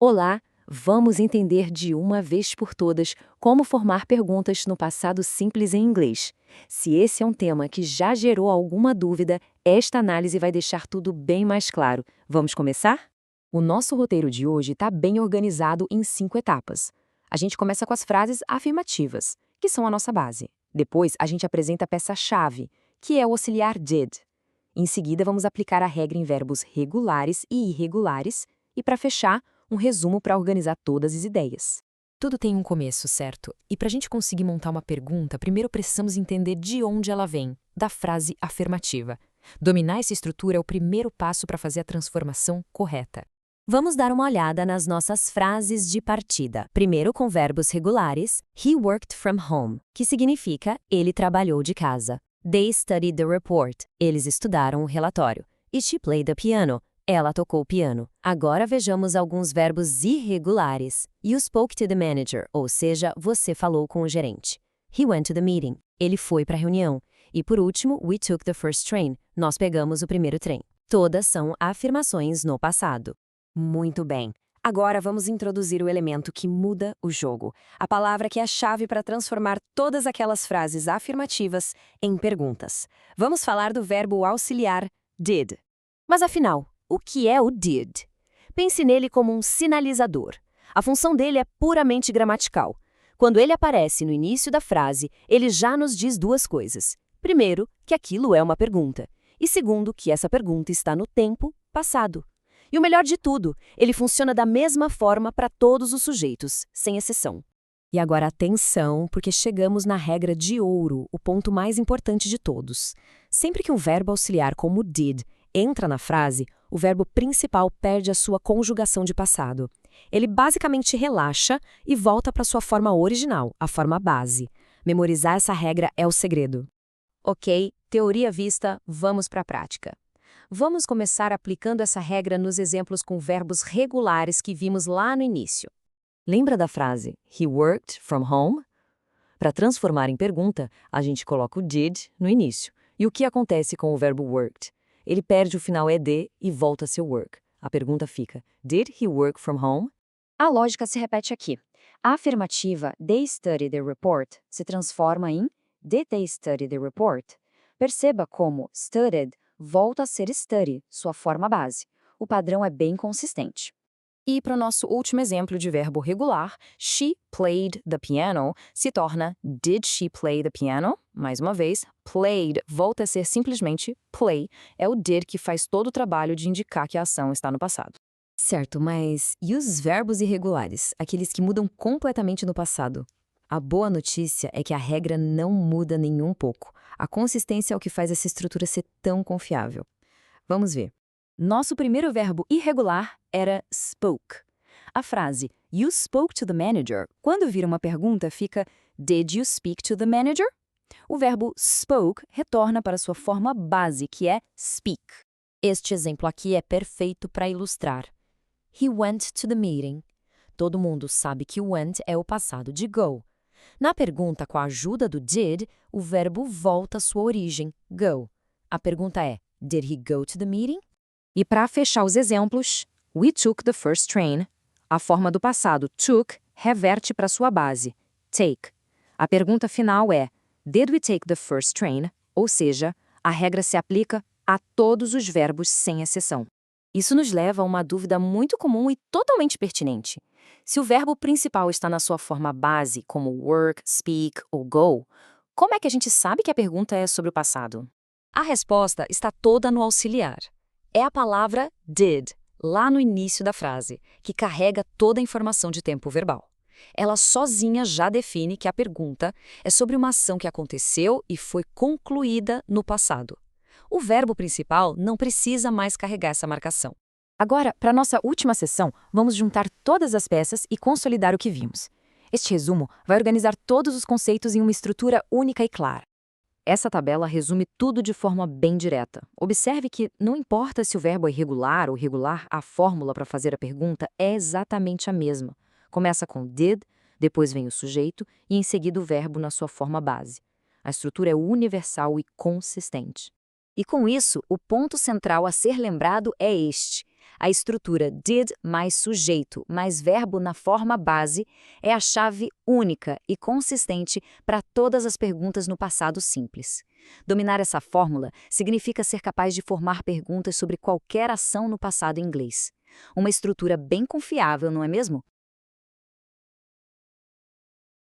Olá, vamos entender de uma vez por todas como formar perguntas no passado simples em inglês. Se esse é um tema que já gerou alguma dúvida, esta análise vai deixar tudo bem mais claro. Vamos começar? O nosso roteiro de hoje está bem organizado em 5 etapas. A gente começa com as frases afirmativas, que são a nossa base. Depois, a gente apresenta a peça-chave, que é o auxiliar did. Em seguida, vamos aplicar a regra em verbos regulares e irregulares. E, para fechar, um resumo para organizar todas as ideias. Tudo tem um começo, certo? E para a gente conseguir montar uma pergunta, primeiro precisamos entender de onde ela vem, da frase afirmativa. Dominar essa estrutura é o primeiro passo para fazer a transformação correta. Vamos dar uma olhada nas nossas frases de partida. Primeiro com verbos regulares, he worked from home, que significa ele trabalhou de casa. They studied the report, eles estudaram o relatório. E she played the piano, ela tocou o piano. Agora vejamos alguns verbos irregulares. You spoke to the manager, ou seja, você falou com o gerente. He went to the meeting. Ele foi para a reunião. E por último, we took the first train. Nós pegamos o primeiro trem. Todas são afirmações no passado. Muito bem. Agora vamos introduzir o elemento que muda o jogo. A palavra que é a chave para transformar todas aquelas frases afirmativas em perguntas. Vamos falar do verbo auxiliar did. Mas afinal, o que é o did? Pense nele como um sinalizador. A função dele é puramente gramatical. Quando ele aparece no início da frase, ele já nos diz duas coisas. Primeiro, que aquilo é uma pergunta. E segundo, que essa pergunta está no tempo passado. E o melhor de tudo, ele funciona da mesma forma para todos os sujeitos, sem exceção. E agora atenção, porque chegamos na regra de ouro, o ponto mais importante de todos. Sempre que um verbo auxiliar como did entra na frase, o verbo principal perde a sua conjugação de passado. Ele basicamente relaxa e volta para sua forma original, a forma base. Memorizar essa regra é o segredo. Ok, teoria vista, vamos para a prática. Vamos começar aplicando essa regra nos exemplos com verbos regulares que vimos lá no início. Lembra da frase he worked from home? Para transformar em pergunta, a gente coloca o did no início. E o que acontece com o verbo worked? Ele perde o final ed e volta a ser work. A pergunta fica, did he work from home? A lógica se repete aqui. A afirmativa they studied the report se transforma em did they study the report? Perceba como studied volta a ser study, sua forma base. O padrão é bem consistente. E para o nosso último exemplo de verbo regular, she played the piano se torna did she play the piano? Mais uma vez, played volta a ser simplesmente play, é o did que faz todo o trabalho de indicar que a ação está no passado. Certo, mas e os verbos irregulares, aqueles que mudam completamente no passado? A boa notícia é que a regra não muda nem um pouco. A consistência é o que faz essa estrutura ser tão confiável. Vamos ver. Nosso primeiro verbo irregular era spoke. A frase you spoke to the manager, quando vira uma pergunta, fica did you speak to the manager? O verbo spoke retorna para sua forma base, que é speak. Este exemplo aqui é perfeito para ilustrar. He went to the meeting. Todo mundo sabe que went é o passado de go. Na pergunta com a ajuda do did, o verbo volta à sua origem, go. A pergunta é, did he go to the meeting? E para fechar os exemplos, we took the first train. A forma do passado took reverte para sua base, take. A pergunta final é, did we take the first train? Ou seja, a regra se aplica a todos os verbos sem exceção. Isso nos leva a uma dúvida muito comum e totalmente pertinente. Se o verbo principal está na sua forma base, como work, speak ou go, como é que a gente sabe que a pergunta é sobre o passado? A resposta está toda no auxiliar. É a palavra did, lá no início da frase, que carrega toda a informação de tempo verbal. Ela sozinha já define que a pergunta é sobre uma ação que aconteceu e foi concluída no passado. O verbo principal não precisa mais carregar essa marcação. Agora, para nossa última sessão, vamos juntar todas as peças e consolidar o que vimos. Este resumo vai organizar todos os conceitos em uma estrutura única e clara. Essa tabela resume tudo de forma bem direta. Observe que não importa se o verbo é irregular ou regular, a fórmula para fazer a pergunta é exatamente a mesma. Começa com did, depois vem o sujeito e em seguida o verbo na sua forma base. A estrutura é universal e consistente. E com isso, o ponto central a ser lembrado é este. A estrutura did mais sujeito mais verbo na forma base é a chave única e consistente para todas as perguntas no passado simples. Dominar essa fórmula significa ser capaz de formar perguntas sobre qualquer ação no passado em inglês. Uma estrutura bem confiável, não é mesmo?